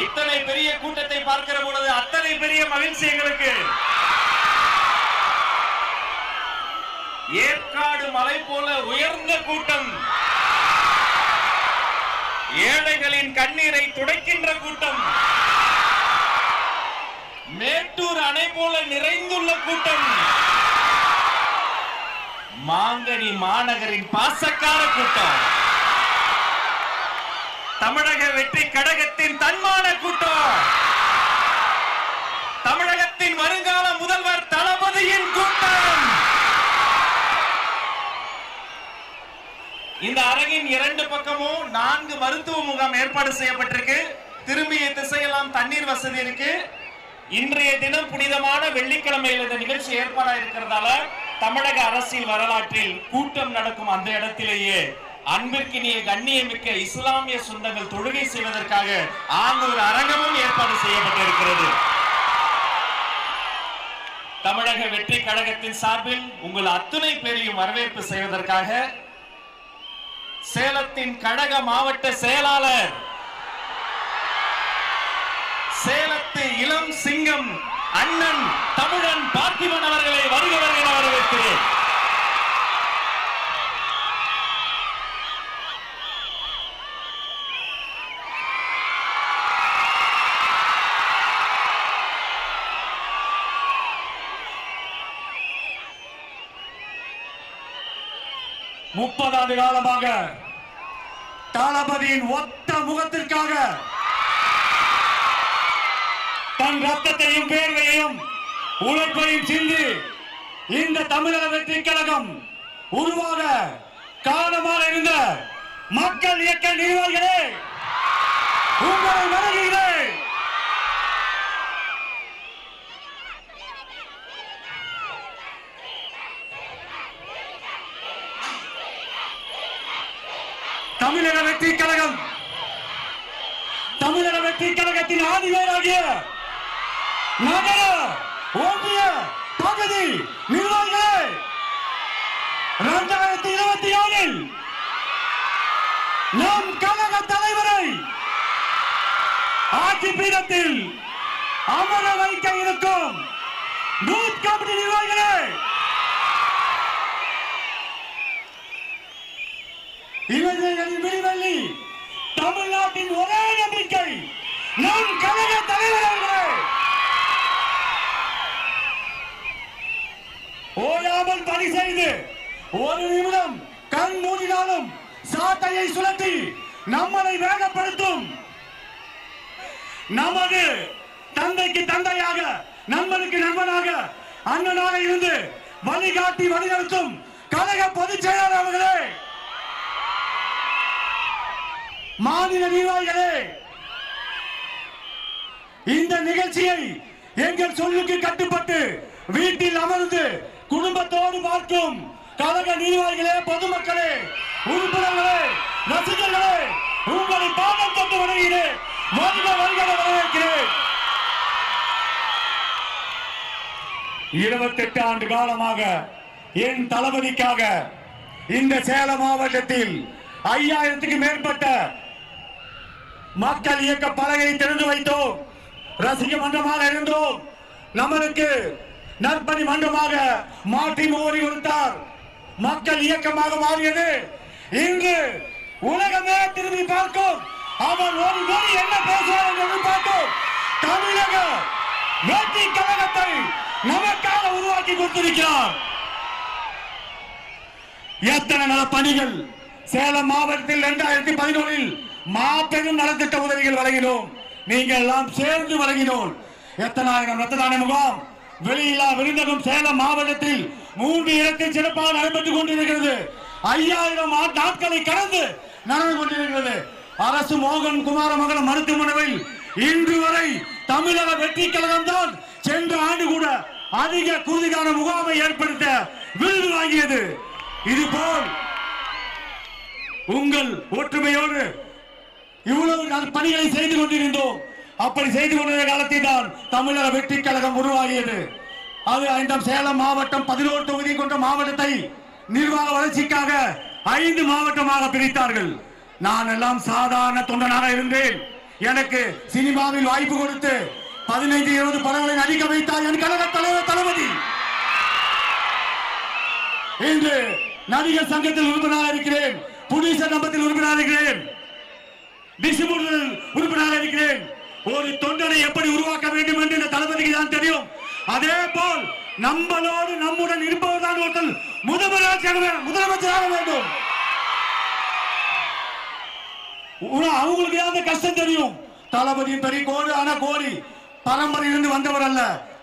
இத்தனை பெரிய கூட்டத்தை பார்க்கிற பொழுது அத்தனை பெரிய மகிழ்ச்சி எங்களுக்கு. ஏற்காடு மலை போல உயர்ந்த கூட்டம், ஏழைகளின் கண்ணீரை துடைக்கின்ற கூட்டம், மேட்டூர் அணை போல நிறைந்துள்ள கூட்டம், மாங்கனி மாநகரின் பாசக்கார கூட்டம், தமிழக வெற்றி கழகத்தின் தன்மான கூட்டம், தமிழகத்தின் வருங்கால முதல்வர் தளபதியின் கூட்டம். இந்த அரங்கின் இரண்டு பக்கமும் 4 மருத்துவ முகாம் ஏற்பாடு செய்யப்பட்டிருக்கு. திரும்பிய திசையெல்லாம் தண்ணீர் வசதி இருக்கு. இன்றைய தினம் புனிதமான வெள்ளிக்கிழமையில் இந்த நிகழ்ச்சி ஏற்பாடா இருக்கிறதால தமிழக அரசியல் வரலாற்றில் கூட்டம் நடக்கும் அந்த இடத்திலேயே அன்பிற்கினிய கண்ணியமிக்க இஸ்லாமிய சொந்தங்கள் தொழுகை செய்வதற்காக அங்கு ஒரு அரங்கமும் ஏற்பாடு செய்யப்பட்டிருக்கிறது. தமிழக வெற்றி கழகத்தின் சார்பில் உங்கள் அத்துணை பேரையும் வரவேற்பு செய்வதற்காக சேலத்தின் கழக மாவட்ட செயலாளர், சேலத்து இளம் சிங்கம் அண்ணன் தமிழன் பார்த்திபன் அவர்களை வருகிறவர்கள் வரவேற்கிறேன். முப்பது காலமாக தளபதியின் ஒத்த முகத்திற்காக தன் ரத்தத்தையும் வேர்வையையும் உழைப்பையும் சிந்தி இந்த தமிழக வெற்றி கழகம் உருவாக காரணமாக இருந்த மக்கள் இயக்க நிர்வாகிகளே, உங்களை வணங்குகிறேன். தமிழக வெற்றி கழகம், தமிழக வெற்றி கழகத்தின் ஆதிவேராகிய நகர ஒன்றிய பகுதி நிர்வாகிகளே, 2024 நம் கழக தலைவரை ஆட்சி பீடத்தில் அமர வைக்க இருக்கும் பூத் கமிட்டி நிர்வாகிகளே, இளைஞர்களின் விடிவெள்ளி தமிழ்நாட்டின் ஒரே நம்பிக்கை நம் கழக தலைவர் அவர்களே, ஓயாமல் பணி செய்து ஒரு நிமிடம் கண் மூடினாலும் சாட்டையை சுழற்றி நம்மளை வேகப்படுத்தும் நமது தந்தைக்கு தந்தையாக, நண்பனுக்கு நண்பனாக, அண்ணனாக இருந்து வழிகாட்டி வழிநடத்தும் கழக பொதுச் செயலாளர் அவர்களே, மாநில நிர்வாகிகளே, இந்த நிகழ்ச்சியை எங்கள் சொல்லுக்கு கட்டுப்பட்டு வீட்டில் அமர்ந்து குடும்பத்தோடு பார்க்கும் கழக நிர்வாகிகளே, பொதுமக்களே, உறுப்பினர்களே, ரசிகர்களே, உங்களை பாதம் தொட்டு வணங்குகிறேன். வருக வருக வரவேற்கிறேன். 28 ஆண்டு காலமாக என் தளபதிக்காக இந்த சேலம் மாவட்டத்தில் 5000க்கு மேற்பட்ட மக்கள் இயக்க பலகை திறந்து வைத்தோம். ரசிக மன்றமாக இருந்தோம். நம்மளுக்கு நற்பணி மன்றமாக மாற்றி மோடி கொடுத்தார். மக்கள் இயக்கமாக மாறியது. இன்று உலகமே திரும்பி பார்க்கும். அவர் ஒரு மொழி என்ன பேசுவார் என்று பார்க்கும். தமிழக வெற்றி கழகத்தை நமக்காக உருவாக்கி கொடுத்திருக்கிறார். எத்தனை நல பணிகள் சேலம் மாவட்டத்தில் 2011 மாபெரும் நலத்திட்ட உதவிகள் வழங்கினோம். நீங்கள் எல்லாம் சேர்ந்து வழங்கினோம். எத்தனாயிரம் ரத்த தான முகாம், வெளியில்லா விருந்தகம் சேலம் மாவட்டத்தில் 3 இடத்தில் சிறப்பாக நடைபெற்றுக் கொண்டிருக்கிறது. 5000 நாட்களை கடந்து நடந்து கொண்டிருக்கிறது. அரசு மோகன் குமாரமங்கல மருத்துவமனையில் இன்று வரை தமிழக வெற்றி கழகம் தான் சென்ற ஆண்டு கூட அதிக குருதிகான முகாமை ஏற்படுத்த விருது வாங்கியது. இதுபோல் உங்கள் ஒற்றுமையோடு இவ்வளவு பணிகளை செய்து கொண்டிருந்தோம். அப்படி செய்து கொண்டிருந்த காலத்தில் தான் தமிழக வெற்றி கழகம் உருவாகியது. அது இந்த சேலம் மாவட்டம் 11 தொகுதி கொண்ட மாவட்டத்தை நிர்வாக வளர்ச்சிக்காக 5 மாவட்டமாக பிரித்தார்கள். நான் எல்லாம் சாதாரண தொண்டனாக இருந்தேன். எனக்கு சினிமாவில் வாய்ப்பு கொடுத்து 15-20 படங்களை நடிக்க வைத்தார் என் கழக தலைவர் தளபதி. இன்று நடிகர் சங்கத்தில் உறுப்பினராக இருக்கிறேன், புடிசர் நம்பத்தில் உறுப்பினராக இருக்கிறேன், டிஸ்ட்ரிபியூட்டர் உறுப்பினராக இருக்கிறேன். ஒரு தொண்டனை எப்படி உருவாக்க வேண்டும் என்று இந்த தளபதிக்கு தான் தெரியும். அதே போல் நம்மளோடு நம்முடன் இருப்பவர்தான் ஒருத்தர் முதலமைச்சராக வேண்டும். அவங்களுக்கு அந்த கஷ்டம் தெரியும். தளபதி பெரிய கோடு ஆனா கோடி பரம்பரையிலிருந்து வந்தவர் அல்ல.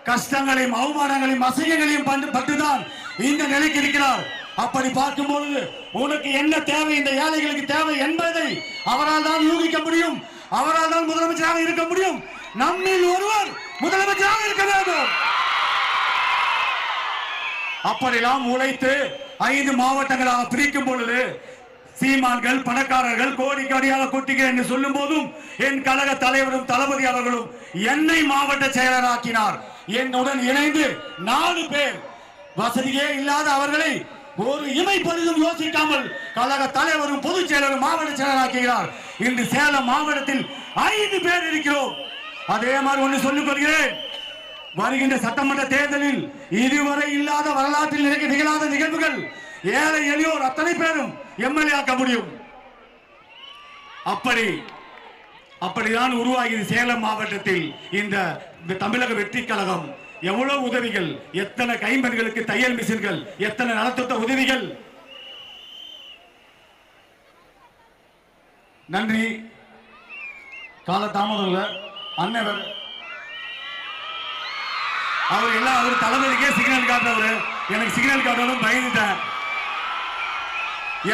கஷ்டங்களையும் அவமானங்களையும் அசைகளையும் பட்டுதான் இந்த நிலைக்கு இருக்கிறார். அப்படி பார்க்கும்போது உனக்கு என்ன தேவை, இந்த ஏழைகளுக்கு தேவை என்பதை அவரால் தான் யூகிக்க முடியும். அவரால் தான் முதலமைச்சராக இருக்க முடியும். நம்மில் ஒருவர் முதலமைச்சராக இருக்க வேண்டும். அப்படியெல்லாம் உழைத்து 5 மாவட்டங்களாக பிரிக்கும் பொழுது சீமான்கள் பணக்காரர்கள் கோடிக்கடியாக கொட்டிகள் என்று சொல்லும் போதும் என் கழக தலைவரும் தளபதி அவர்களும் என்னை மாவட்ட செயலராக்கினார். என்னுடன் இணைந்து 4 பேர் வசதியே இல்லாத அவர்களை ஒரு இமை பரிதும் யோசிக்காமல் கழக தலைவரும் பொதுச் செயலரும் மாவட்ட செயலராக்குகிறார். இன்று சேலம் மாவட்டத்தில் 5 பேர் இருக்கிறோம். அதே மாதிரி ஒன்று சொல்லிக் கொள்கிறேன், வருகின்ற சட்டமன்ற தேர்தலில் இதுவரை இல்லாத வரலாற்றில் நிகழாத நிகழ்வுகள் ஏழை எளியோர் அத்தனை பேரும் எம்எல்ஏ ஆக்க முடியும். அப்படிதான் உருவாகியது சேலம் மாவட்டத்தில் இந்த தமிழக வெற்றி கழகம். எவ்வளவு உதவிகள், எத்தனை கைம்பெண்களுக்கு தையல் மிஷின்கள், எத்தனை நலத்திட்ட உதவிகள். நன்றி. காலதாமதம் அன்னவர் அவர் எல்லாம் அவர் தளபதிக்கே சிக்னல் காட்டுறவர், எனக்கு சிக்னல் காட்டணும் பயந்துட்டேன்.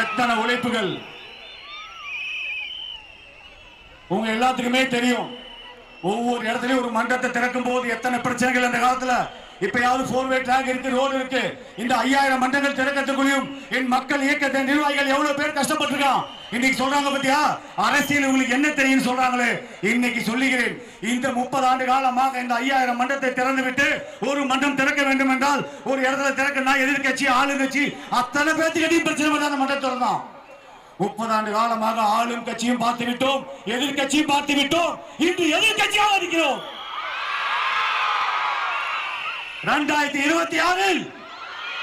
எத்தனை உழைப்புகள் உங்க எல்லாத்துக்குமே தெரியும். ஒவ்வொரு இடத்துலயும் ஒரு மன்றத்தை திறக்கும் போது எத்தனை பிரச்சனைகள் அந்த காலத்துல. இப்பயாவது 4-வே ட்ராக் இருக்கு, ரோடு இருக்கு. இந்த 5000 மன்றங்கள் திறக்கிறதுக்குள்ளயும் என் மக்கள் இயக்கத்தை நிர்வாகிகள் எவ்வளவு பேர் கஷ்டப்பட்டிருக்கான். இன்னைக்கு சொல்றாங்க பத்தியா, அரசியல் உங்களுக்கு என்ன தெரியும் சொல்றாங்களே. இன்னைக்கு சொல்லுகிறேன், இந்த 30 ஆண்டு காலமாக இந்த 5000 மன்றத்தை திறந்து விட்டு ஒரு மன்றம் திறக்க வேண்டும் என்றால் ஒரு இடத்துல திறக்கணும்னா எதிர்கட்சி ஆளுங்கட்சி அத்தனை பேர்த்துக்கிட்டையும் பிரச்சனை பண்ண அந்த மன்றத்தோட தான். 30 ஆண்டு காலமாக ஆளும் கட்சியும் பார்த்து விட்டோம், எதிர்கட்சியும் பார்த்து விட்டோம். இன்று எதிர்கட்சியாக இருக்கிறோம். 2026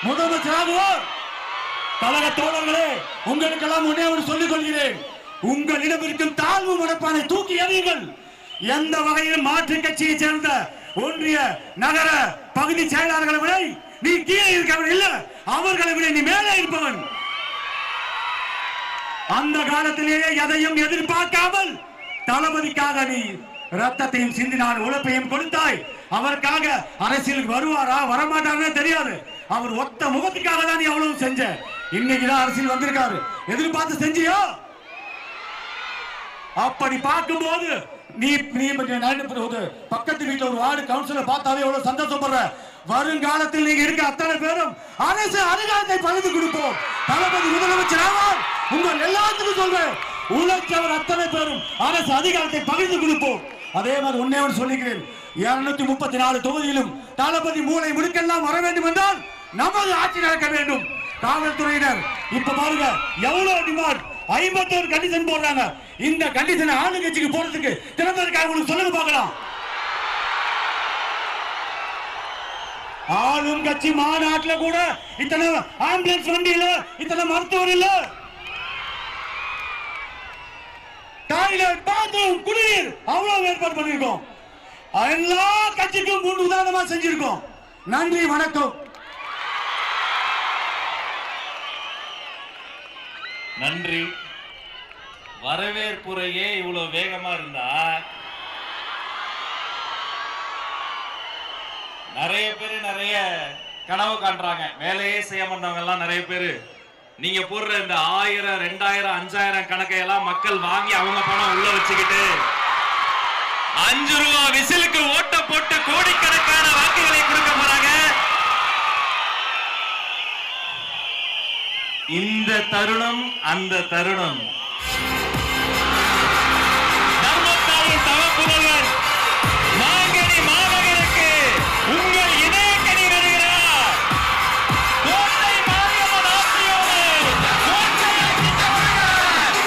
முதலமைச்சராகுவோம். கழக தோழர்களே, உங்களுக்கெல்லாம் ஒன்னே ஒரு சொல்லிக் கொள்கிறேன், உங்களிடம் இருக்கும் தாழ்வு மனப்பானை தூக்கி எறியுங்கள். எந்த வகையில் மாற்று கட்சியை சேர்ந்த ஒன்றிய நகர பகுதி செயலாளர்களை விட நீ கீழே இருக்கவன் இல்ல, அவர்களை விட நீ மேலே இருப்பவன். அந்த காலத்திலேயே எதையும் எதிர்பார்க்காமல் தளபதிக்காக நீ ரத்தத்தையும் சிந்தினார், உழைப்பையும் கொடுத்தாய். அவருக்காக அரசியலுக்கு வருவாரா வரமாட்டாரே தெரியாது. அவர் ஒத்த முகத்துக்காக தான் நீ அவ்வளவு செஞ்ச. இன்னைக்குதான் அரசியல் வந்திருக்காரு, எதிர்பார்த்து செஞ்சியோ? அப்படி பார்க்கும்போது நீ பக்கத்து வீட்டுல ஒரு வார்டு கவுன்சிலர் பார்த்தாவே எவ்வளவு சந்தோஷப்படுற. வருங்காலத்தில் நீங்க இருக்க அத்தனை பேரும் அரசு அதிகாரத்தை பகிர்ந்து கொடுப்போம். தளபதி முதலமைச்சர் ஆவார். உங்கள் எல்லாத்துக்கும் சொல்றேன், உழைச்சவர் அத்தனை பேரும் அரசு அதிகாரத்தை பகிர்ந்து கொடுப்போம். அதே மாதிரி ஒன்னே ஒன்று சொல்லிக்கிறேன், 234 தொகுதியிலும் தளபதி மூளை முடுக்கெல்லாம் வர வேண்டும் என்றால் நமது ஆட்சி நடக்க வேண்டும். காவல்துறையினர் இப்ப பாருங்க எவ்வளவு டிமாண்ட், 51 கண்டிஷன் போடுறாங்க. இந்த கண்டிஷன் ஆளுங்கட்சிக்கு போறதுக்கு திறந்ததுக்காக உங்களுக்கு சொல்லுங்க பார்க்கலாம். ஆளும் கட்சி மாநாட்டில் கூட இத்தனை ஆம்புலன்ஸ் வண்டி இல்ல, இத்தனை மருத்துவர் இல்ல, டாய்லெட் பாத்ரூம் குடிநீர் அவ்வளவு ஏற்பாடு பண்ணிருக்கோம். எல்லா கட்சிக்கும் முன் உதாரணமா செஞ்சிருக்கோம். நன்றி, வணக்கம். நன்றி. வரவேற்புரையே இவ்வளவு வேகமா இருந்தா நிறைய பேரு நிறைய கனவு காண்றாங்க. வேலையே செய்ய மாட்டவங்க எல்லாம் நிறைய பேரு நீங்க போடுற இந்த 1000, 2000, 5000 கணக்கையெல்லாம் மக்கள் வாங்கி அவங்க பணம் உள்ள வச்சுக்கிட்டு 5 ரூபா விசிலுக்கு ஓட்ட போட்டு கோடிக்கணக்கான வாக்குகளை கொடுக்க போறாங்க. இந்த தருணம் அந்த தருணம். தர்மத்தாரின் தவப்புதல்வர் மாங்கனி மாநகருக்கு உங்கள் இதயக்கனி வருகிறார். கோட்டை மாரியம்மன் ஆட்சியோடு கோட்டையாக்கி வருகிறார்.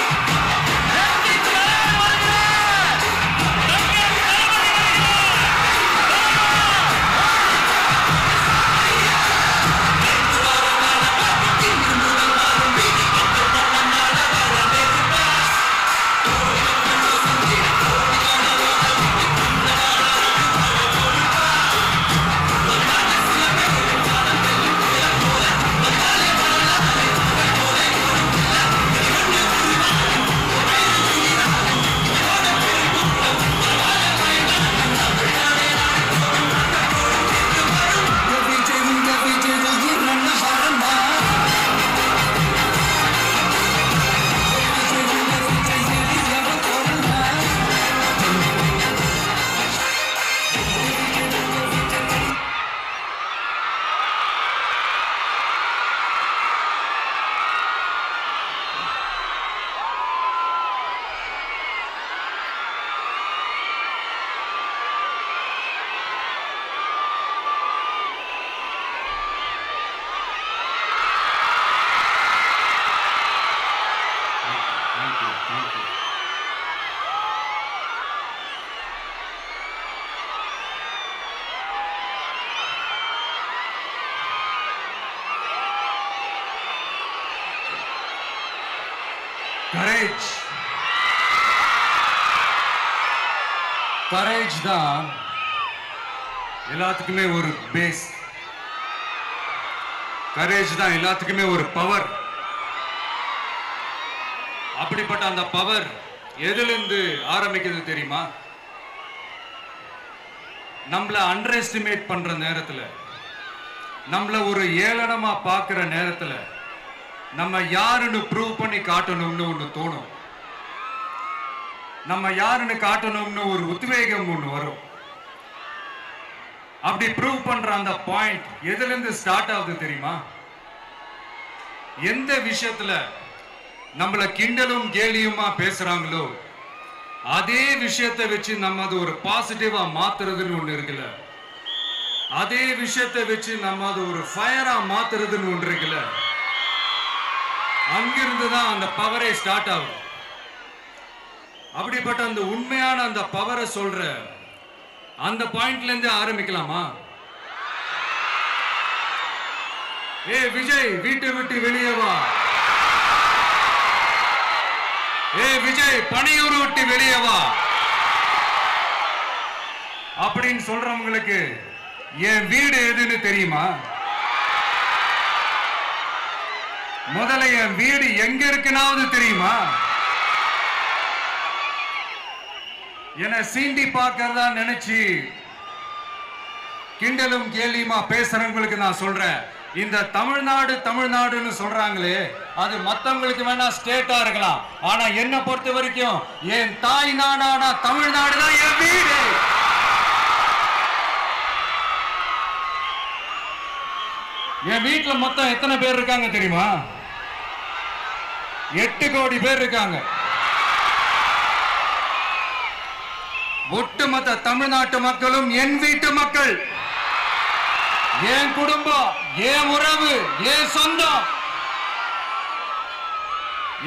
கரேஜ் தான் எல்லாத்துக்குமே ஒரு பேஸ். கரேஜ் தான் எல்லாத்துக்குமே ஒரு பவர். அப்படிப்பட்ட அந்த பவர் எதிலிருந்து ஆரம்பிக்கிறது தெரியுமா? நம்மள அண்டர் எஸ்டிமேட் பண்ற நேரத்துல, நம்மள ஒரு ஏளனமா பார்க்கிற நேரத்துல, நம்ம யாருன்னு ப்ரூவ் பண்ணி காட்டணும்னு ஒண்ணு தோணும். நம்ம யாருன்னு காட்டணும்னு ஒரு உத்வேகம் ஒண்ணு வரும். அப்படி ப்ரூவ் பண்ற அந்த பாயிண்ட் எதுல இருந்து ஸ்டார்ட் ஆகுது தெரியுமா? எந்த விஷயத்துல நம்மள கிண்டலும் கேலியுமா பேசுறாங்களோ அதே விஷயத்தை வச்சு நம்ம அது ஒரு பாசிட்டிவா மாத்துறதுன்னு ஒண்ணு இருக்குல்ல, அதே விஷயத்தை வச்சு நம்ம அது ஒரு ஃபயரா மாத்துறதுன்னு ஒன்று இருக்குல்ல, அங்கிருந்து தான் அந்த பவரே ஸ்டார்ட் ஆகும். அப்படிப்பட்ட அந்த உண்மையான அந்த பவரை சொல்ற அந்த பாயிண்ட்ல இருந்து ஆரம்பிக்கலாமா? ஏ விஜய், வீட்டை விட்டு வெளியே வா. ஏ விஜய், பணியூர் விட்டு வெளியே வா அப்படின்னு சொல்றவங்களுக்கு என் வீடு எதுன்னு தெரியுமா? முதல்ல என் வீடு எங்க இருக்குனாவது தெரியுமா? என சீண்டி பார்க்கறதா நினைச்சு கிண்டலும் கேலியுமா பேசுறவங்களுக்கு நான் சொல்றேன், இந்த தமிழ்நாடு தமிழ்நாடுன்னு சொல்றாங்களே அது மத்தவங்களுக்கு வேணா ஸ்டேட்டா இருக்கலாம், ஆனா என்ன பொறுத்த வரைக்கும் என் தாய் நாடான தமிழ்நாடு தான் என் வீடு. என் வீட்டுல மொத்தம் எத்தனை பேர் இருக்காங்க தெரியுமா? 8 கோடி பேர் இருக்காங்க. ஒட்டுமொத்த தமிழ்நாட்டு மக்களும் என் வீட்டு மக்கள், என் குடும்பம், என் உறவு, என் சொந்தம்.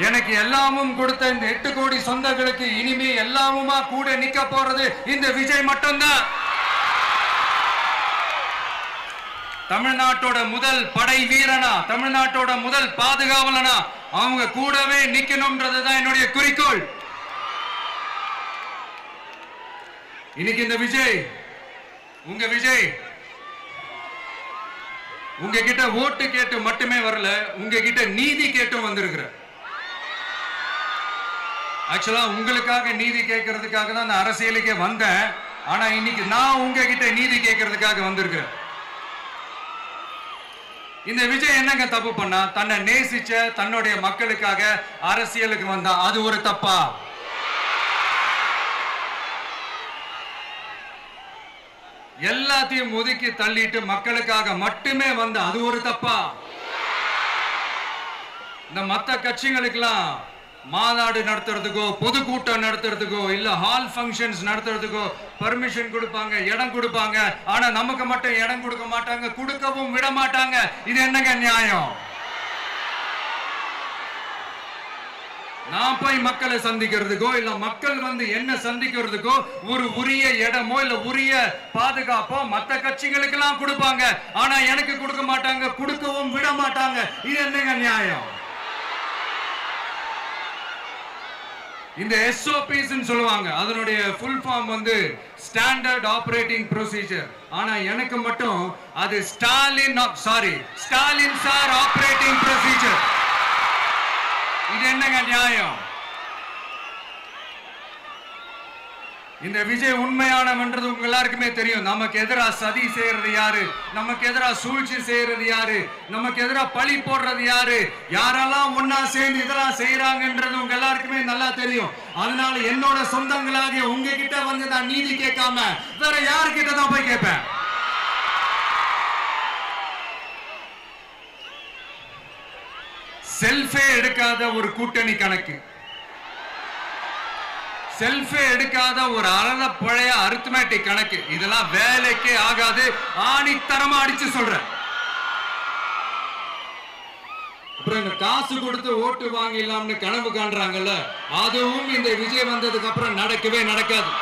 எனக்கு எல்லாமும் கொடுத்த இந்த 8 கோடி சொந்தங்களுக்கு இனிமே எல்லாமுமா கூட நிக்க போறது இந்த விஜய் மட்டும்தான். தமிழ்நாட்டோட முதல் படை வீரனா, தமிழ்நாட்டோட முதல் பாதுகாவலனா அவங்க கூடவே நிக்கணும்ன்றதுதான் என்னுடைய குறிக்கோள். இன்னைக்கு இந்த விஜய், உங்க விஜய் உங்ககிட்ட ஓட்டு கேட்டு மட்டுமே வரல, உங்ககிட்ட நீதி கேட்டும் வந்திருக்கிற. ஆக்சுவலா உங்களுக்காக நீதி கேட்கறதுக்காக தான் நான் அரசியலுக்கே வந்தேன். ஆனா இன்னைக்கு நான் உங்ககிட்ட நீதி கேட்கறதுக்காக வந்திருக்கிறேன். இந்த விஜய் என்னங்க தப்பு பண்ணா? தன்னை நேசிச்ச தன்னுடைய மக்களுக்காக அரசியலுக்கு வந்தா அது ஒரு தப்பா? எல்லாத்தையும் ஒதுக்கி தள்ளிட்டு மக்களுக்காக மட்டுமே வந்த அது ஒரு தப்பா? இந்த மத்த கட்சிகளுக்கெல்லாம் மாநாடு நடத்துறதுக்கோ பொதுக்கூட்டம் நடத்துறதுக்கோ இல்ல ஹால் ஃபங்க்ஷன்ஸ் நடத்துறதுக்கோ பர்மிஷன் கொடுப்பாங்க, இடம் கொடுப்பாங்க. ஆனா நமக்கு மட்டும் இடம் கொடுக்க மாட்டாங்க, கொடுக்கவும் விட மாட்டாங்க. இது என்னங்க நியாயம்? நான் போய் மக்களை சந்திக்கிறதுக்கோ இல்ல மக்கள் வந்து என்ன சந்திக்கிறதுக்கோ ஒரு உரிய இடமோ இல்ல உரிய பாதுகாப்போ மத்த கட்சிகளுக்கு எல்லாம் கொடுப்பாங்க. ஆனா எனக்கு கொடுக்க மாட்டாங்க, கொடுக்கவும் விட மாட்டாங்க. இது என்னங்க நியாயம்? இந்த SOPs சொல்லுவாங்க, அதனுடைய ஃபுல் ஃபார்ம் வந்து ஸ்டாண்டர்ட் ஆபரேட்டிங் ப்ரொசீஜர். ஆனா எனக்கு மட்டும் அது ஸ்டாலின் சார் ஆபரேட்டிங் ப்ரொசீஜர். இது என்னங்க நியாயம்? இந்த விஜய் உண்மையானவன்றது உங்க எல்லாருக்குமே தெரியும். நமக்கு எதிரா சதி செய்யறது யாரு, நமக்கு எதிரா சூழ்ச்சி செய்யறது யாரு, நமக்கு எதிரா பழி போடுறது யாரு, யாரெல்லாம் ஒன்னா சேர்ந்து இதெல்லாம் செய்யறாங்கன்றது உங்க எல்லாருக்குமே நல்லா தெரியும். அதனால என்னோட சொந்தங்களாகிய உங்ககிட்ட வந்து நான் நீதி கேட்காம வேற யாருக்கிட்ட தான் போய் கேட்பேன்? செல்ஃபே எடுக்காத ஒரு கூட்டணி கணக்கு, செல்ஃபே எடுக்காத ஒரு அறத பழைய அரித்மெட்டிக் கணக்கு, இதெல்லாம் வேலைக்கே ஆகாது. ஆணித்தரமா அடிச்சு சொல்றேன். அப்புறம் இந்த காசு கொடுத்து ஓட்டு வாங்கிடலாம்னு கனவு காண்றாங்கல்ல, அதுவும் இந்த விஜய் வந்ததுக்கு அப்புறம் நடக்கவே நடக்காது.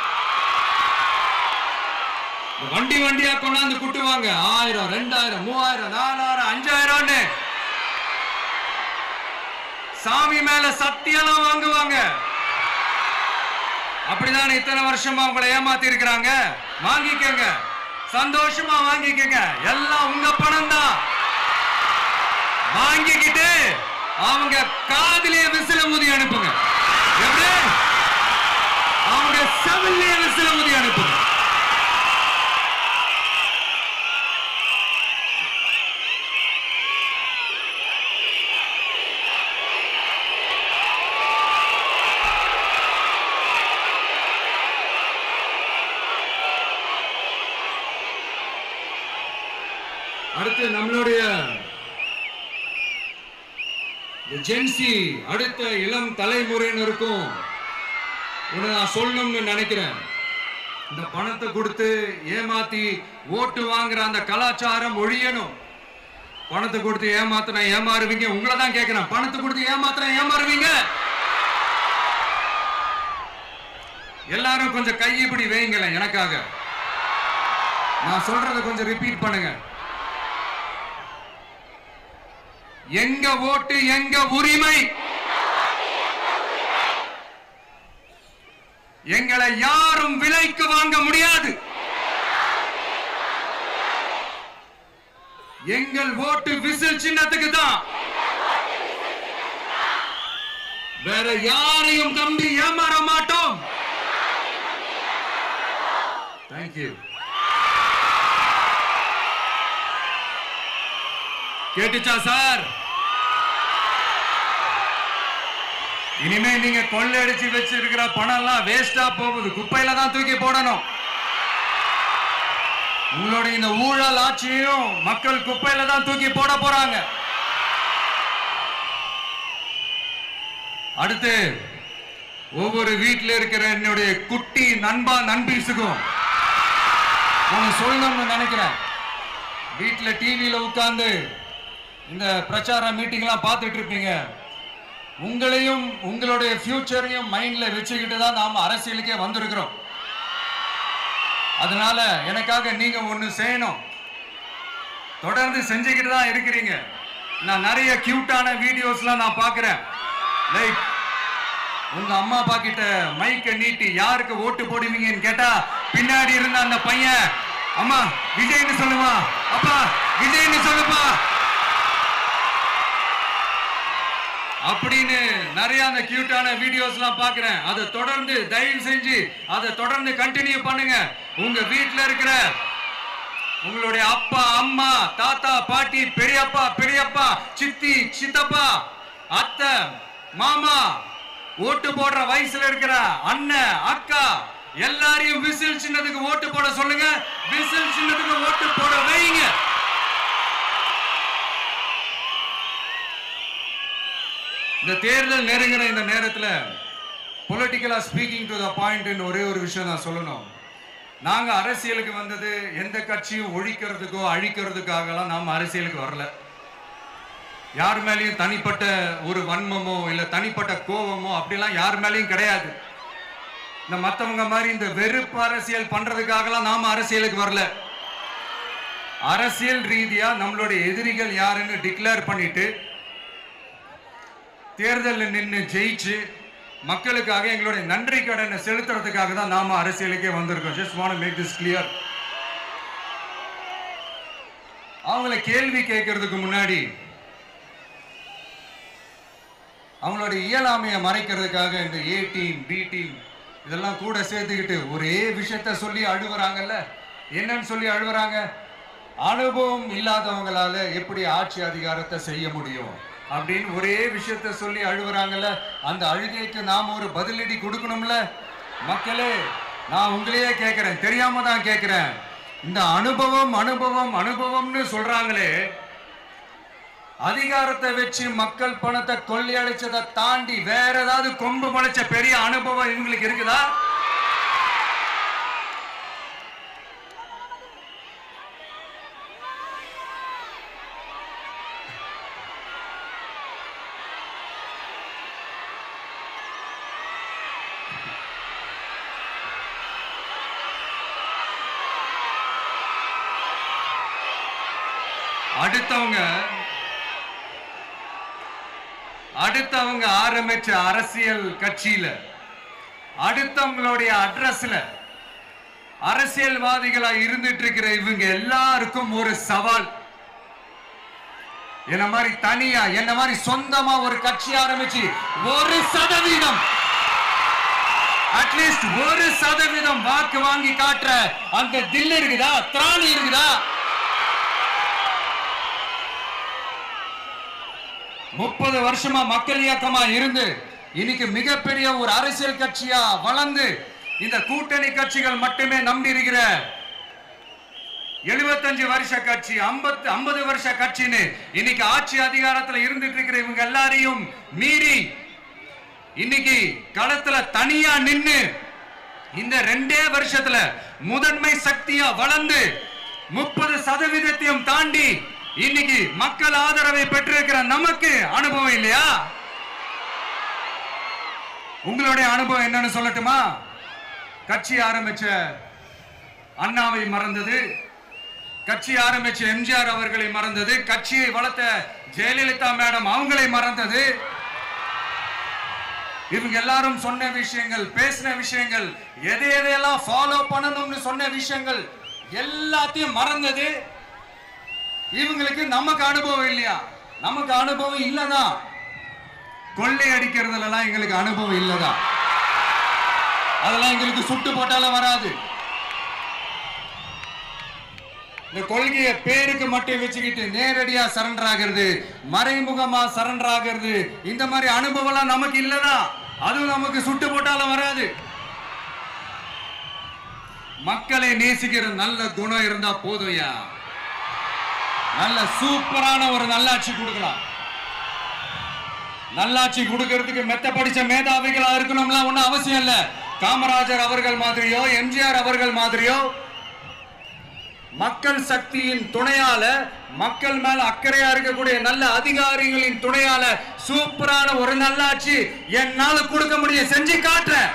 வண்டி வண்டியா கொண்டாந்து குட்டுவாங்க, 1000, 2000, 3000, 4000, 5000. சாமி மேல சத்தியெல்லாம் வாங்குவாங்க. அப்படிதான் இத்தனை வருஷமா உங்களை ஏமாத்தி இருக்கிறாங்க. வாங்கிக்கங்க, சந்தோஷமா வாங்கிக்கங்க. எல்லாம் உங்க பணம் தான். வாங்கிக்கிட்டு அவங்க காதிலே விசில ஊதி அனுப்புங்க. எப்படி? அவங்க செவிலே விசில ஊதி அனுப்புங்க. அடுத்து நம்மளுடைய ஜென்சி அடுத்த இளம் தலைமுறையினருக்கும் நான் சொல்லணும்னு நினைக்கிறேன். இந்த பணத்தை கொடுத்து ஏமாத்தி ஓட்டு வாங்குற அந்த கலாச்சாரம் ஒழியணும். பணத்தை கொடுத்து ஏமாத்தினா ஏமாறுவீங்க. உங்களை தான் கேட்கிறேன், பணத்தை கொடுத்து ஏமாத்தினா ஏமாறுவீங்க? எல்லாரும் கொஞ்சம் கை இப்படி வைங்களேன் எனக்காக. நான் சொல்றதை கொஞ்சம் ரிப்பீட் பண்ணுங்க. எங்க ஓட்டு எங்க உரிமை. எங்களை யாரும் விலைக்கு வாங்க முடியாது. எங்கள் ஓட்டு விசில் சின்னத்துக்கு தான். வேற யாரையும் நம்பி ஏமாற மாட்டோம். தேங்க்யூ. கேட்டுச்சா சார்? இனிமே நீங்க கொள்ளையடிச்சு வச்சிருக்கிற பணம் எல்லாம் வேஸ்டா போகுது. குப்பையில தான் தூக்கி போடணும். உங்களுடைய இந்த ஊழல் ஆட்சியும் மக்கள் குப்பையில தான் தூக்கி போட போறாங்க. அடுத்து ஒவ்வொரு வீட்டில் இருக்கிற என்னுடைய குட்டி நண்பா நண்பீஸுக்கும் நான் சொல்லணும்னு நினைக்கிறேன். வீட்டில் டிவியில உட்கார்ந்து இந்த பிரச்சார மீட்டிங்லாம் பார்த்துட்டு இருப்பீங்க. உங்களையும் உங்களுடைய ஃபியூச்சரையும் மைண்ட்ல வச்சுக்கிட்டு தான் நாம அரசியலுக்கே வந்திருக்கிறோம். அதனால எனக்காக நீங்க ஒண்ணு செய்யணும். தொடர்ந்து செஞ்சுக்கிட்டு தான் இருக்கிறீங்க. நான் நிறைய கியூட்டான வீடியோஸ்லாம் நான் பார்க்கிறேன். லைக் உங்க அம்மா அப்பா கிட்ட மைக்க நீட்டி யாருக்கு ஓட்டு போடுவீங்கன்னு கேட்டா பின்னாடி இருந்த அந்த பையன், அம்மா விஜய்னு சொல்லுமா, அப்பா விஜய்னு சொல்லுப்பா அப்படின்னு நிறைய அந்த கியூட்டான வீடியோஸ்லாம் பார்க்கிறேன். அதை தொடர்ந்து தயவு செஞ்சு அதை தொடர்ந்து கண்டினியூ பண்ணுங்க. உங்க வீட்டில் இருக்கிற உங்களுடைய அப்பா அம்மா தாத்தா பாட்டி பெரியப்பா பெரியப்பா சித்தி சித்தப்பா அத்தை மாமா ஓட்டு போடுற வயசுல இருக்கிற அண்ணன் அக்கா எல்லாரையும் விசில் சின்னத்துக்கு ஓட்டு போட சொல்லுங்க. விசில் சின்னத்துக்கு ஓட்டு போட வைங்க. இந்த தேர்தல் நெருங்கிற இந்த நேரத்தில் பொலிட்டிக்கலா ஸ்பீக்கிங் டு த பாயிண்ட் ஒரே ஒரு விஷயம் நான் சொல்லணும். நாங்க அரசியலுக்கு வந்தது எந்த கட்சியும் ஒழிக்கிறதுக்கோ அழிக்கிறதுக்காகலாம் நாம அரசியலுக்கு வரல. யார் மேலேயும் தனிப்பட்ட ஒரு வன்மமோ இல்ல தனிப்பட்ட கோபமோ அப்படிலாம் யார் மேலேயும் கிடையாது. இந்த மற்றவங்க மாதிரி இந்த வெறுப்பு அரசியல் பண்றதுக்காகலாம் நாம அரசியலுக்கு வரல. அரசியல் ரீதியா நம்மளுடைய எதிரிகள் யாருன்னு டிக்ளேர் பண்ணிட்டு தேர்தலில் நின்று ஜெயிச்சு மக்களுக்காக எங்களுடைய நன்றி கடனை செலுத்துறதுக்காக தான் நாம அரசியலுக்கே வந்திருக்கோம். Just want to make this clear. அவங்கள கேள்வி கேட்கறதுக்கு முன்னாடி அவங்களோட இயலாமையை மறைக்கிறதுக்காக இந்த ஏ டீம் பி டீம் இதெல்லாம் கூட சேர்த்துக்கிட்டு ஒரே விஷயத்த சொல்லி அழுவுறாங்கல்ல. என்னன்னு சொல்லி அழுவுறாங்க? அனுபவம் இல்லாதவங்களால எப்படி ஆட்சி அதிகாரத்தை செய்ய முடியும் அப்படின்னு ஒரே விஷயத்த சொல்லி அழுவுறாங்கல்ல. அந்த அழுகைக்கு நாம ஒரு பதிலடி கொடுக்கணும்ல. மக்களே, நான் உங்களையே கேட்கிறேன், தெரியாம தான் கேட்கிறேன். இந்த அனுபவம் அனுபவம் அனுபவம்னு சொல்றாங்களே, அதிகாரத்தை வச்சு மக்கள் பணத்தை கொள்ளையடிச்சதை தாண்டி வேற ஏதாவது கொம்பு முளைச்ச பெரிய அனுபவம் இவங்களுக்கு இருக்குதா? அடுத்தவங்க ஆரம்பிச்ச அரசியல் கட்சியில, அடுத்தவங்களுடைய அட்ரஸ்ல அரசியல்வாதிகளா இருந்துட்டு இருக்கிற இவங்க எல்லாருக்கும் ஒரு சவால். என்ன மாதிரி தனியா, என்ன மாதிரி சொந்தமா ஒரு கட்சி ஆரம்பிச்சு 1% அட்லீஸ்ட் 1% வாக்கு வாங்கி காட்டுற அந்த தில் இருக்குதா, திராணி இருக்குதா? 30 வருஷமா மக்கள் இயக்கமா இருந்து இன்னைக்கு மிகப்பெரிய ஒரு அரசியல் கட்சியா வளர்ந்து இந்த கூட்டணி கட்சிகள் மட்டுமே நம்பி இருக்கிற 75 வருஷ கட்சி, 50 வருஷ கட்சின்னு இன்னைக்கு ஆட்சி அதிகாரத்துல இருந்துட்டு இருக்கிற இவங்க எல்லாரையும் மீறி இன்னைக்கு களத்துல தனியா நின்னு இந்த 2 வருஷத்துல முதன்மை சக்தியா வளர்ந்து 30% தாண்டி இன்னைக்கு மக்கள் ஆதரவை பெற்றிருக்கிற நமக்கு அனுபவம் இல்லையா? உங்களுடைய அனுபவம் என்னன்னு சொல்லட்டுமா? கட்சி ஆரம்பிச்ச அண்ணாவை மறந்தது, கட்சி ஆரம்பிச்ச எம்ஜிஆர் அவர்களை மறந்தது, கட்சியை வளர்த்த ஜெயலலிதா மேடம் அவங்களை மறந்தது. இவங்க எல்லாரும் சொன்ன விஷயங்கள், பேசின விஷயங்கள், எதையெல்லாம் ஃபாலோ பண்ணணும்னு சொன்ன விஷயங்கள் எல்லாத்தையும் மறந்தது. இவங்களுக்கு நமக்கு அனுபவம் இல்லையா? நமக்கு அனுபவம் இல்லதான். கொள்ளை அடிக்கிறதுலாம் எங்களுக்கு அனுபவம் இல்லதான். அதெல்லாம் எங்களுக்கு சுட்டு போட்டாலும் வராது. இந்த கொள்கையை பேருக்கு மட்டும் வச்சுக்கிட்டு நேரடியா சரண்டர் ஆகிறது, மறைமுகமா சரண்டர் ஆகிறது, இந்த மாதிரி அனுபவம் நமக்கு இல்லதான். அதுவும் நமக்கு சுட்டு போட்டாலும் வராது. மக்களை நேசிக்கிற நல்ல குணம் இருந்தா போதும்யா. நல்ல சூப்பரான ஒரு நல்லாட்சி கொடுக்கலாம். நல்லாட்சி கொடுக்கிறதுக்கு மெத்த படிச்ச மேதாவிகளா இருக்கணும்லாம் ஒன்னும் அவசியம் இல்ல. காமராஜர் அவர்கள் மாதிரியோ, எம்ஜிஆர் அவர்கள் மாதிரியோ மக்கள் சக்தியின் துணையால, மக்கள் மேல அக்கறையா இருக்கக்கூடிய நல்ல அதிகாரிகளின் துணையால சூப்பரான ஒரு நல்லாட்சி என்னால கொடுக்க முடியும், செஞ்சு காட்டுறேன்.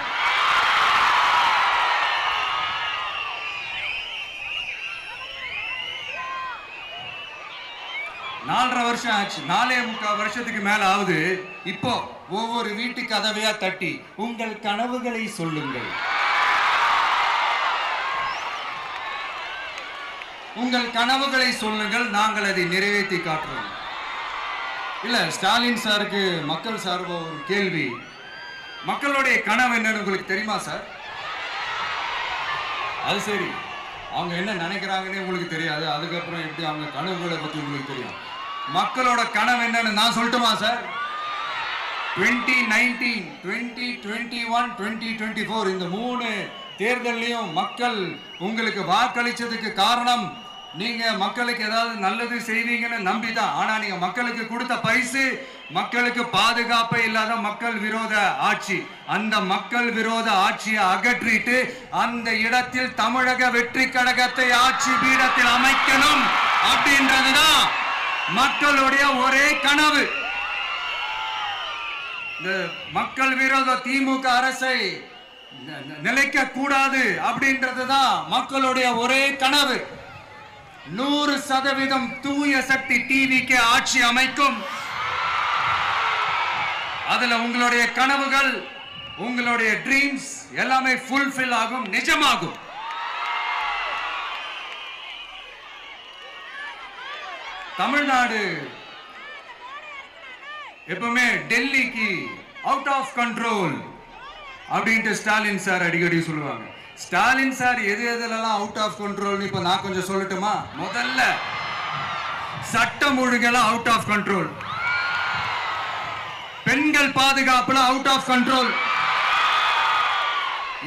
நாலரை வருஷம் ஆச்சு, 4.25 வருஷத்துக்கு மேல ஆகுது. இப்போ ஒவ்வொரு வீட்டு கதவையா தட்டி உங்கள் கனவுகளை சொல்லுங்கள், உங்கள் கனவுகளை சொல்லுங்கள், நாங்கள் அதை நிறைவேற்றி காட்டுறோம். இல்ல, ஸ்டாலின் சாருக்கு மக்கள் சார்பா ஒரு கேள்வி. மக்களுடைய கனவு என்னன்னு உங்களுக்கு தெரியுமா சார்? அது சரி, அவங்க என்ன நினைக்கிறாங்கன்னு உங்களுக்கு தெரியாது, அதுக்கப்புறம் எப்படி அவங்க கனவுகளை பத்தி உங்களுக்கு தெரியும். மக்களோட கனவு என்னன்னு நான் சொல்லட்டுமா சார்? 2019, 2021, 2024 இந்த 3 தேர்தலையும் மக்கள் உங்களுக்கு வாக்களிச்சதுக்கு காரணம் நீங்க மக்களுக்கு ஏதாவது நல்லது செய்வீங்கன்னு நம்பிதான். ஆனா நீங்க மக்களுக்கு கொடுத்த பரிசு மக்களுக்கு பாதுகாப்பே இல்லாத மக்கள் விரோத ஆட்சி. அந்த மக்கள் விரோத ஆட்சியை அகற்றிட்டு அந்த இடத்தில் தமிழக வெற்றி கழகத்தை ஆட்சி பீடத்தில் அமைக்கணும் அப்படின்றதுதான் மக்களுடைய ஒரே கனவு. இந்த மக்கள் விரோத திமுக அரசை நிலைக்க கூடாது அப்படின்றதுதான் மக்களுடைய ஒரே கனவு. 100% தூய சக்தி டிவிக்கு ஆட்சி அமைக்கும். அதுல உங்களுடைய கனவுகள், உங்களுடைய ட்ரீம்ஸ் எல்லாமே ஃபுல்ஃபில் ஆகும், நிஜமாகும். தமிழ்நாடு எப்பவுமே டெல்லிக்கு அவுட் ஆஃப் கண்ட்ரோல் அப்படின்ட்டு ஸ்டாலின் சார் அடிக்கடி சொல்லுவாங்க. ஸ்டாலின் சார் எதெல்லாம் அவுட் ஆஃப் கண்ட்ரோல் இப்ப நான் கொஞ்சம் சொல்லட்டுமா? முதல்ல சட்டம் ஒழுங்கெல்லாம் அவுட் ஆஃப் கண்ட்ரோல், பெண்கள் பாதுகாப்புல அவுட் ஆஃப் கண்ட்ரோல்,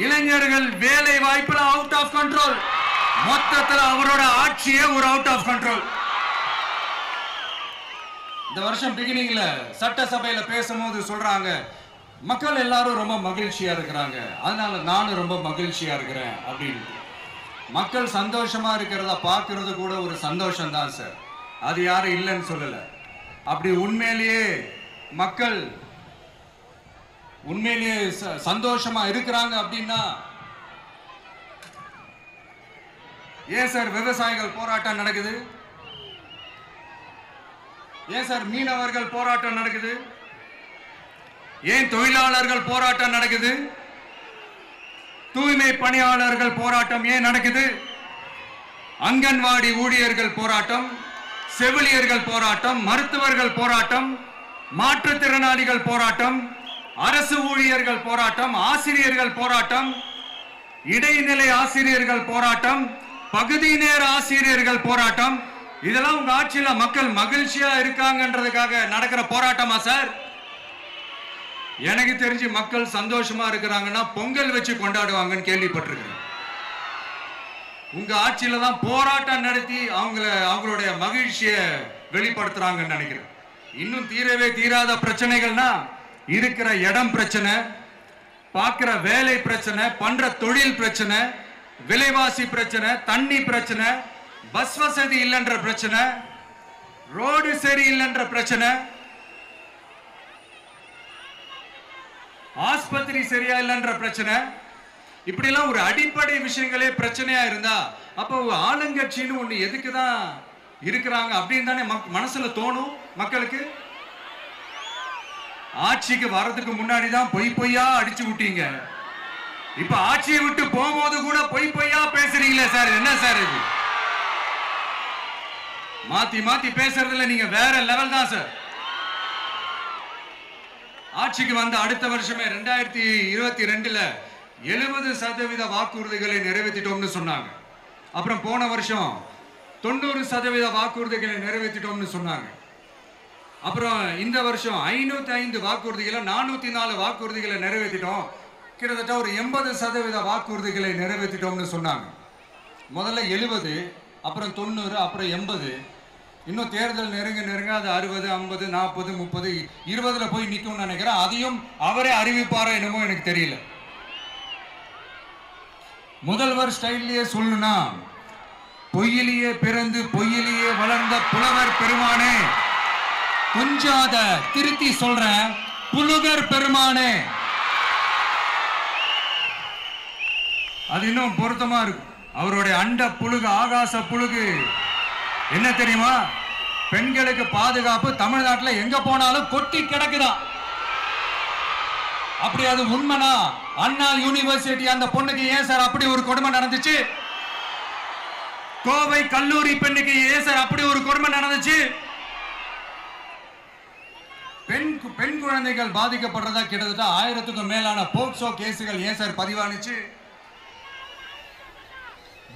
இளைஞர்கள் வேலை வாய்ப்புல அவுட் ஆஃப் கண்ட்ரோல், மொத்தத்தில் அவரோட ஆட்சியே ஒரு அவுட் ஆஃப் கண்ட்ரோல். இந்த வருஷம் பிகினிங்ல சட்டசபையில பேசும்போது சொல்றாங்க, மக்கள் எல்லாரும் ரொம்ப மகிழ்ச்சியா இருக்கிறாங்க, அதனால நானும் ரொம்ப மகிழ்ச்சியா இருக்கிறேன் அப்படின்னு. மக்கள் சந்தோஷமா இருக்கிறத பார்க்கறது கூட ஒரு சந்தோஷம் தான் சார், அது யாரும் இல்லைன்னு சொல்லல. அப்படி உண்மையிலேயே மக்கள் உண்மையிலேயே சந்தோஷமா இருக்கிறாங்க அப்படின்னா ஏன் சார் விவசாயிகள் போராட்டம் நடக்குது? ஏன் சார் மீனவர்கள் போராட்டம் நடக்குது? ஏன் தொழிலாளர்கள் போராட்டம் நடக்குது? தூய்மை பணியாளர்கள் போராட்டம் ஏன் நடக்குது? அங்கன்வாடி ஊழியர்கள் போராட்டம், செவிலியர்கள் போராட்டம், மருத்துவர்கள் போராட்டம், மாற்றுத்திறனாளிகள் போராட்டம், அரசு ஊழியர்கள் போராட்டம், ஆசிரியர்கள் போராட்டம், இடைநிலை ஆசிரியர்கள் போராட்டம், பகுதி நேர ஆசிரியர்கள் போராட்டம். இதெல்லாம் உங்க ஆட்சியில மக்கள் மகிழ்ச்சியா இருக்காங்கன்றதுக்காக நடக்கிற போராட்டமா சார்? எனக்கு தெரிஞ்சு மக்கள் சந்தோஷமா இருக்கிறாங்கன்னா பொங்கல் வச்சு கொண்டாடுவாங்கன்னு கேள்விப்பட்டிருக்கிறேன். உங்க ஆட்சியில தான் போராட்டம் நடத்தி அவங்களுடைய மகிழ்ச்சியை வெளிப்படுத்துறாங்கன்னு நினைக்கிறேன். இன்னும் தீரவே தீராத பிரச்சனைகள்னா இருக்கிற இடம் பிரச்சனை, பார்க்கிற வேலை பிரச்சனை, பண்ற தொழில் பிரச்சனை, விலைவாசி பிரச்சனை, தண்ணி பிரச்சனை, பஸ் வசதி இல்லைன்ற பிரச்சனை, ரோடு சரி இல்லைன்ற பிரச்சனை, ஆஸ்பத்திரி சரியா இல்லைன்ற பிரச்சனை. இப்படி எல்லாம் ஒரு அடிப்படை விஷயங்களே பிரச்சனையா இருந்தா அப்போ ஆளுங்கட்சின்னு ஒண்ணு எதுக்குதான் இருக்கிறாங்க அப்படின்னு தானே மனசுல தோணும் மக்களுக்கு. ஆட்சிக்கு வர்றதுக்கு முன்னாடி தான் பொய்யா அடிச்சு விட்டீங்க. இப்ப ஆட்சியை விட்டு போகும்போது கூட பொய்யா பேசுறீங்களே சார், என்ன சார் இது? மாத்தி மாத்தி பேசுறதுல நீங்க வேற லெவல் தான் சார். ஆட்சிக்கு வந்த அடுத்த வருஷமே 2022ல 70% வாக்குறுதிகளை நிறைவேற்றிட்டோம்னு சொன்னாங்க. அப்புறம் போன வருஷம் 90% வாக்குறுதிகளை நிறைவேற்றிட்டோம்னு சொன்னாங்க. அப்புறம் இந்த வருஷம் 505 வாக்குறுதிகளை 404 வாக்குறுதிகளை நிறைவேற்றிட்டோம். கிட்டத்தட்ட ஒரு 80% வாக்குறுதிகளை நிறைவேற்றிட்டோம்னு சொன்னாங்க. முதல்ல 70, அப்புறம் 90, அப்புறம் 80. இன்னும் தேர்தல் நெருங்க அது 60, 50, 40, 30, 20ல போய் நிற்கும்னு நினைக்கிறேன். அதையும் அவரே அறிவிப்பாரோ என்னமோ எனக்கு தெரியல. முதல்வர் ஸ்டைல்லையே சொல்லணும்னா, பொய்யிலேயே பிறந்து பொய்யிலேயே வளர்ந்த புலவர் பெருமானே, கொஞ்சம் அத திருத்தி சொல்றேன், புலுகர் பெருமானே. அது இன்னும் பொருத்தமா இருக்கும். அவருடைய அண்ட புழுகு, ஆகாச புழுகு என்ன தெரியுமா? பெண்களுக்கு பாதுகாப்பு தமிழ்நாட்டில் எங்க போனாலும் கொட்டி கிடக்குதான். அப்படி அது உண்மைனா அண்ணா யூனிவர்சிட்டி அந்த பொண்ணுக்கு ஏன் சார் அப்படி ஒரு கொடுமை நடந்துச்சு? கோவை கல்லூரி பெண்ணுக்கு ஏன் சார் அப்படி ஒரு கொடுமை நடந்துச்சு? பெண் குழந்தைகள் பாதிக்கப்படுறதா கிட்டத்தட்ட 1000க்கும் மேலான போக்சோ கேசுகள் ஏன் சார் பதிவானுச்சு?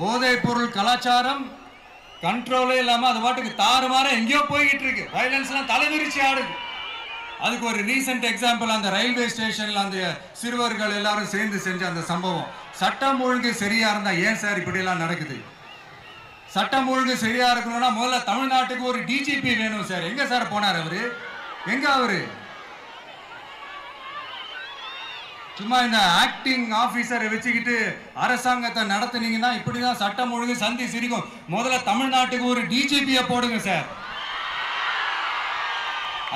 போதைப் பொருள் கலாச்சாரம் கண்ட்ரோலே இல்லாம அது பாட்டுக்கு தாறுமாற எங்கேயோ போய்கிட்டு இருக்கு. வயலன்ஸ்லாம் தலைவிரிச்சு ஆடுது. அதுக்கு ஒரு ரீசெண்ட் எக்ஸாம்பிள் அந்த ரயில்வே ஸ்டேஷன்ல அந்த சிறுவர்கள் எல்லாரும் சேர்ந்து செஞ்ச அந்த சம்பவம். சட்டம் ஒழுங்கு சரியா இருந்தா ஏன் சார் இப்படி எல்லாம் நடக்குது? சட்டம் ஒழுங்கு சரியா இருக்கணும்னா முதல்ல தமிழ்நாட்டுக்கு ஒரு டிஜிபி வேணும் சார். எங்க சார் போனார் அவரு? எங்க அவரு? சும்மா இந்த ஆக்டிங் ஆபீசரை வச்சுக்கிட்டு அரசாங்கத்தை நடத்துனீங்கன்னா இப்படிதான் சட்டம் ஒழுங்கு சந்தி சிரிக்கும். முதல்ல தமிழ்நாட்டுக்கு ஒரு டிஜிபியை போடுங்க சார்.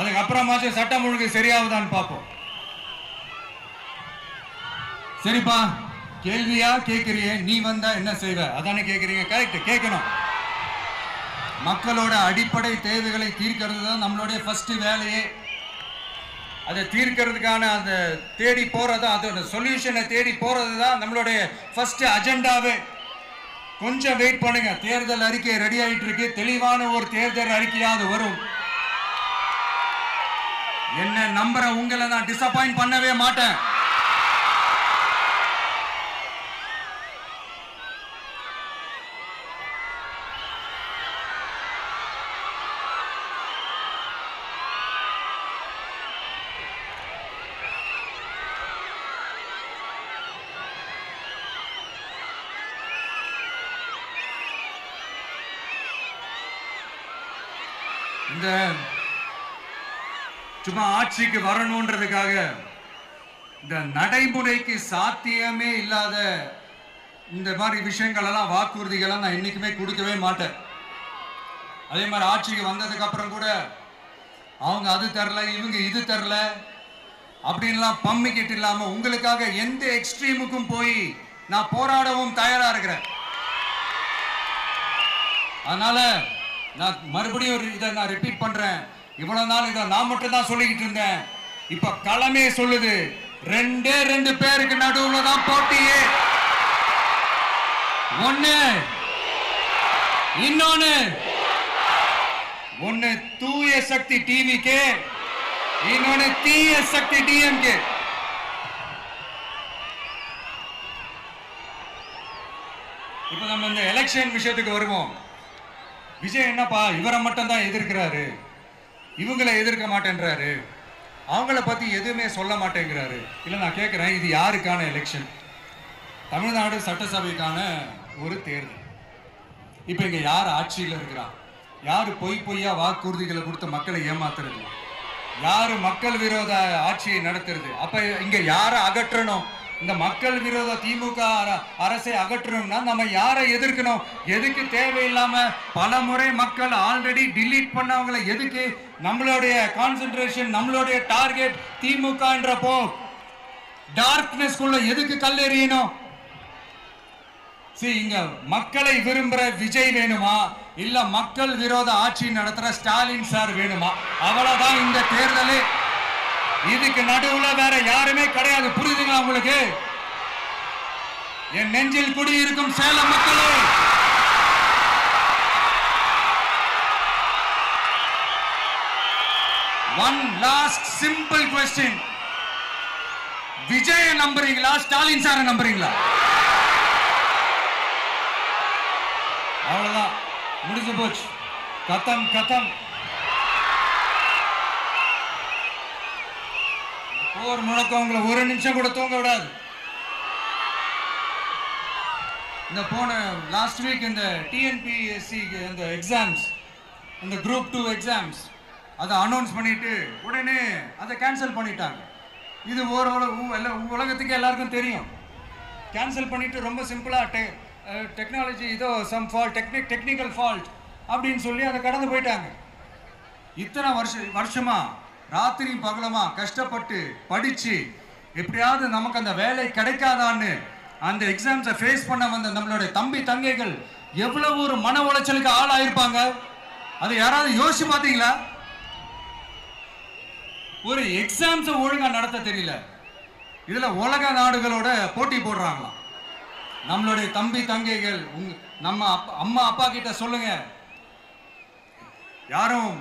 அதுக்கப்புறமாச்சும் சட்டம் ஒழுங்கு சரியாகுதான்னு பார்ப்போம். சரிப்பா, கேள்வியா கேட்கறியே, நீ வந்தா என்ன செய்வ அதானே கேட்கறீங்க. கரெக்ட், கேட்கணும். மக்களோட அடிப்படை தேவைகளை தீர்க்கிறது தான் நம்மளுடைய ஃபர்ஸ்ட் வேலையே. அதை தீர்க்கிறதுக்கான அந்த தேடி போறது, அதோட சொல்யூஷனை தேடி போறது தான் நம்மளுடைய ஃபர்ஸ்ட் அஜெண்டாவே. கொஞ்சம் வெயிட் பண்ணுங்க, தேர்தல் அறிக்கை ரெடி ஆயிட்டு இருக்கு. தெளிவான ஒரு தேர்தல் அறிக்கையாவது வரும். என்ன நம்புற உங்களை நான் டிசப்பாயிண்ட் பண்ணவே மாட்டேன். இந்த சும்மா ஆட்சிக்கு வரணும்ன்றதுக்காக இந்த நடைமுறைக்கு சாத்தியமே இல்லாத இந்த மாதிரி விஷயங்கள் எல்லாம், வாக்குறுதிகளை நான் என்னைக்குமே கொடுக்கவே மாட்டேன். அதே மாதிரி ஆட்சிக்கு வந்ததுக்கு அப்புறம் கூட அவங்க அது தரல, இவங்க இது தரல அப்படின்லாம் பம்மிக்கிட்டு இல்லாம உங்களுக்காக எந்த எக்ஸ்ட்ரீமுக்கும் போய் நான் போராடவும் தயாரா இருக்கிறேன். அதனால நான் மறுபடியும் இதை நான் ரிப்பீட் பண்றேன். இவ்வளவு நாள் இதை நான் மட்டும் தான் சொல்லிக்கிட்டு இருந்தேன். இப்ப களமே சொல்லுது, ரெண்டே ரெண்டு பேருக்கு நடுவுல தான் போட்டியே. ஒன்னு தூய சக்தி டிவிக்கு, இன்னொன்னு தீய சக்தி டிஎம்கே. இப்ப நம்ம இந்த எலெக்ஷன் விஷயத்துக்கு வருவோம். விஜய் என்னப்பா இவரை மட்டும் தான் எதிர்க்கிறாரு, இவங்களை எதிர்க்க மாட்டேன்றாரு, அவங்கள பத்தி எதுவுமே சொல்ல மாட்டேங்கிறாரு. இல்ல நான் கேட்கிறேன், இது யாருக்கான எலெக்ஷன்? தமிழ்நாடு சட்டசபைக்கான ஒரு தேர்தல். இப்ப இங்க யார் ஆட்சியில் இருக்கிறா? யாரு பொய்யா வாக்குறுதிகளை கொடுத்த மக்களை ஏமாத்துறது? யாரு மக்கள் விரோத ஆட்சியை நடத்துறது? அப்ப இங்க யாரை அகற்றணும்? இந்த மக்கள் விரோத திமுக அரசை அகற்றணும்னா நம்ம யாரை எதிர்க்கணும்? எதுக்கு தேவையில்லாம பல முறை மக்கள் ஆல்ரெடி டிலீட் பண்ணவங்களை எதுக்கு? நம்மளுடைய கான்சென்ட்ரேஷன், நம்மளுடைய டார்கெட் திமுகன்றப்போ டார்க்னஸ் குள்ள எதுக்கு கல்லெறியணும்? இங்க மக்களை விரும்புற விஜய் வேணுமா, இல்ல மக்கள் விரோத ஆட்சி நடத்துற ஸ்டாலின் சார் வேணுமா? அவ்வளவுதான் இந்த தேர்தலே. இதுக்கு நடுவுல வேற யாருமே கிடையாது. புரியுதுங்களா உங்களுக்கு? என் நெஞ்சில் குடியிருக்கும் சேலம் மக்களே, one last simple question. Vijay நம்புறீங்களா, ஸ்டாலின் சார நம்புறீங்களா? அவ்வளவுதான், முடிஞ்சு போச்சு. கதம் கதம். போர் முழக்கம் உங்களை ஒரு நிமிஷம் கூட தூங்க விடாது. இந்த போன லாஸ்ட் வீக் இந்த டிஎன்பிஎஸ்சி இந்த எக்ஸாம்ஸ், இந்த குரூப் 2 எக்ஸாம்ஸ் அதை அனௌன்ஸ் பண்ணிட்டு உடனே அதை கேன்சல் பண்ணிட்டாங்க. இது உலகத்துக்கு எல்லாருக்கும் தெரியும். கேன்சல் பண்ணிட்டு ரொம்ப சிம்பிளா டெக்னாலஜி இதோ சம் ஃபால்ட், டெக்னிக்கல் ஃபால்ட் அப்படின்னு சொல்லி அதை கடந்து போயிட்டாங்க. இத்தனை வருஷமா ராத்திரி பகலமா கஷ்டப்பட்டு படிச்சு எப்படியாவது நமக்கு அந்த வேலை கிடைக்காதான்னு அந்த எக்ஸாம்ஸை ஃபேஸ் பண்ண வந்த நம்மளுடைய தம்பி தங்கைகள் எவ்வளவு ஒரு மன உளைச்சலுக்கு ஆளாயிருப்பாங்க. அதை யாராவது யோசிச்சு பார்த்தீங்களா? ஒரு எக்ஸாம்ஸை ஒழுங்கா நடத்த தெரியல, இதுல உலக நாடுகளோட போட்டி போடுறாங்களாம். நம்மளுடைய தம்பி தங்கைகள் நம்ம அம்மா அப்பா கிட்ட சொல்லுங்க, யாரும்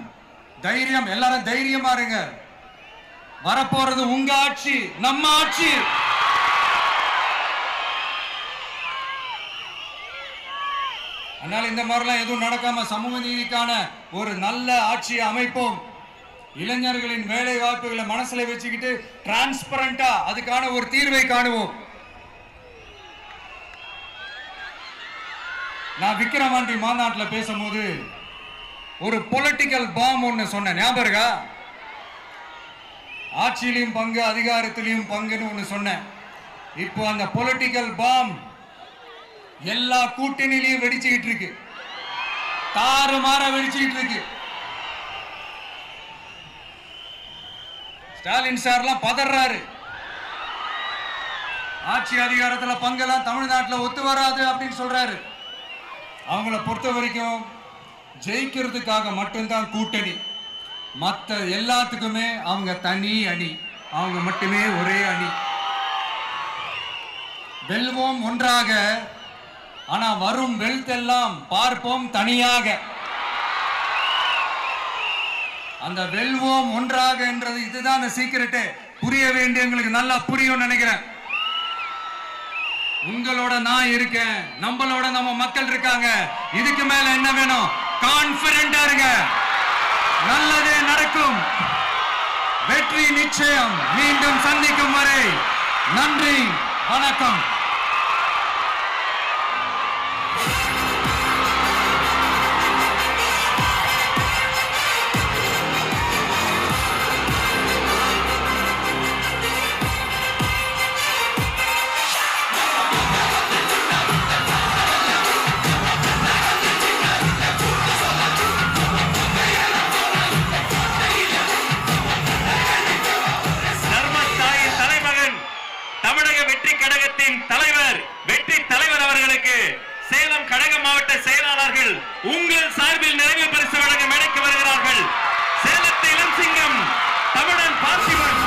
தைரியம், எல்லாரும் தைரியமா இருங்க. வரப்போறது உங்க ஆட்சி, நம்ம ஆட்சி. அதனால இந்த மாதிரிலாம் எதுவும் நடக்காம சமூக நீதிக்கான ஒரு நல்ல ஆட்சியை அமைப்போம். இளைஞர்களின் வேலை வாய்ப்புகளை மனசுல வச்சுக்கிட்டு டிரான்ஸ்பரண்டா அதுக்கான ஒரு தீர்வை காணுவோம். நான் விக்கிரவாண்டி மாநாட்டில் பேசும்போது ஒரு பொலிட்டிக்கல் பாம் ஒன்னு சொன்னேன், ஞாபகம் இருக்கா? ஆட்சியிலையும் பங்கு, அதிகாரத்திலையும் பங்குன்னு ஒன்னு சொன்னேன். இப்போ அந்த பொலிட்டிக்கல் பாம் எல்லா கூட்டணியிலையும் வெடிச்சுக்கிட்டு இருக்கு, தாறுமாற வெடிச்சுக்கிட்டு இருக்கு. ஸ்டாலின் சார்லாம் பதறாரு, ஆட்சி அதிகாரத்தில் பங்கெல்லாம் தமிழ்நாட்டில் ஒத்து வராது அப்படின்னு சொல்றாரு. அவங்கள பொறுத்த வரைக்கும் ஜெயிக்கிறதுக்காக மட்டும்தான் கூட்டணி, மற்ற எல்லாத்துக்குமே அவங்க தனி அணி, அவங்க மட்டுமே ஒரே அணி. வெல்வோம் ஒன்றாக, ஆனா வரும் வெல்த்தெல்லாம் பார்ப்போம் தனியாக. அந்த வெல்வோம் ஒன்றாக என்றது இதுதான் அந்த சீக்கிரட்டே. புரிய வேண்டியவங்களுக்கு நல்லா புரியும் நினைக்கிறேன். உங்களோட நான் இருக்கேன், நம்மளோட நம்ம மக்கள் இருக்காங்க. இதுக்கு மேல என்ன வேணும்? கான்பிடென்டா இருங்க, நல்லதே நடக்கும், வெற்றி நிச்சயம். மீண்டும் சந்திக்கும் வரை நன்றி, வணக்கம். தலைவர் வெற்றி தலைவர் அவர்களுக்கு சேலம் கழக மாவட்ட செயலாளர்கள் உங்கள் சார்பில் நிறைவு பரிசு வழங்க மேடைக்கு வருகிறார்கள். சேலத்து இளம் சிங்கம் தமிழன் பார்த்திபன்.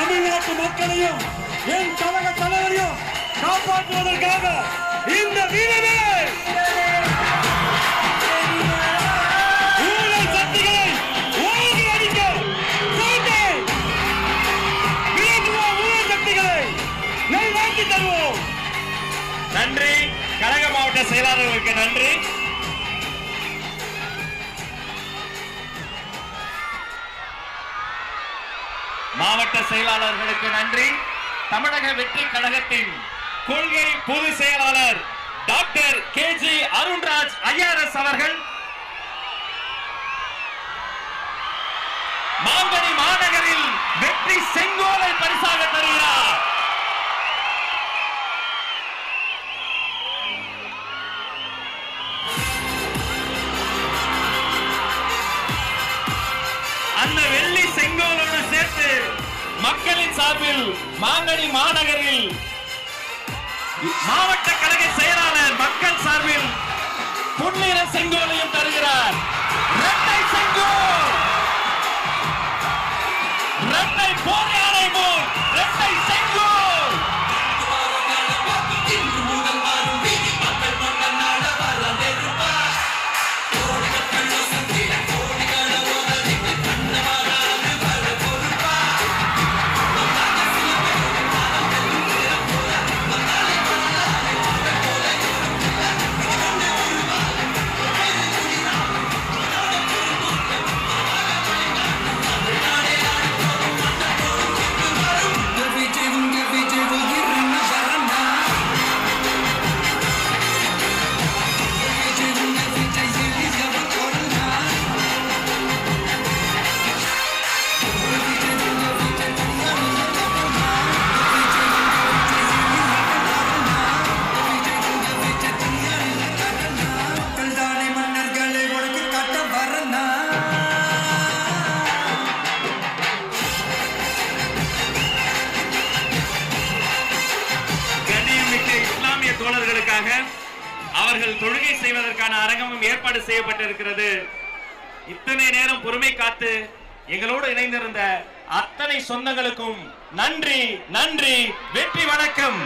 தமிழ்நாட்டு மக்களையும் என் கழக தலைவரையும் காப்பாற்றுவதற்காக இந்த வீரமே ஊழல் சக்திகளை ஓங்கி அடிக்க ஊழல் சக்திகளை நல்வாழ்த்தி தருவோம். நன்றி. கழக மாவட்ட செயலாளர்களுக்கு நன்றி. மாவட்ட செயலாளர்களுக்கு நன்றி. தமிழக வெற்றி கழகத்தின் கொள்கை பொதுச் செயலாளர் டாக்டர் KG அருண்ராஜ் IRS அவர்கள் மாங்கனி மாநகரில் வெற்றி செங்கோலை பரிசாக தருகிறார். அந்த வெள்ளி செங்கோலோடு சேர்த்து மக்களின் சார்பில் மாங்கனி மாநகரில் மாவட்ட கழக செயலாளர் மக்கள் சார்பில் பொன்னிற செங்கோலையும் தருகிறார். இரட்டை செங்கோல், இரட்டை போர் யானை போல் இரட்டை செங்கோல். தோழர்களுக்காக அவர்கள் தொழுகை செய்வதற்கான அரங்கமும் ஏற்பாடு செய்யப்பட்டிருக்கிறது. இத்தனை நேரம் பொறுமை காத்து எங்களோடு இணைந்திருந்த அத்தனை சொந்தங்களுக்கும் நன்றி. நன்றி. வெற்றி. வணக்கம்.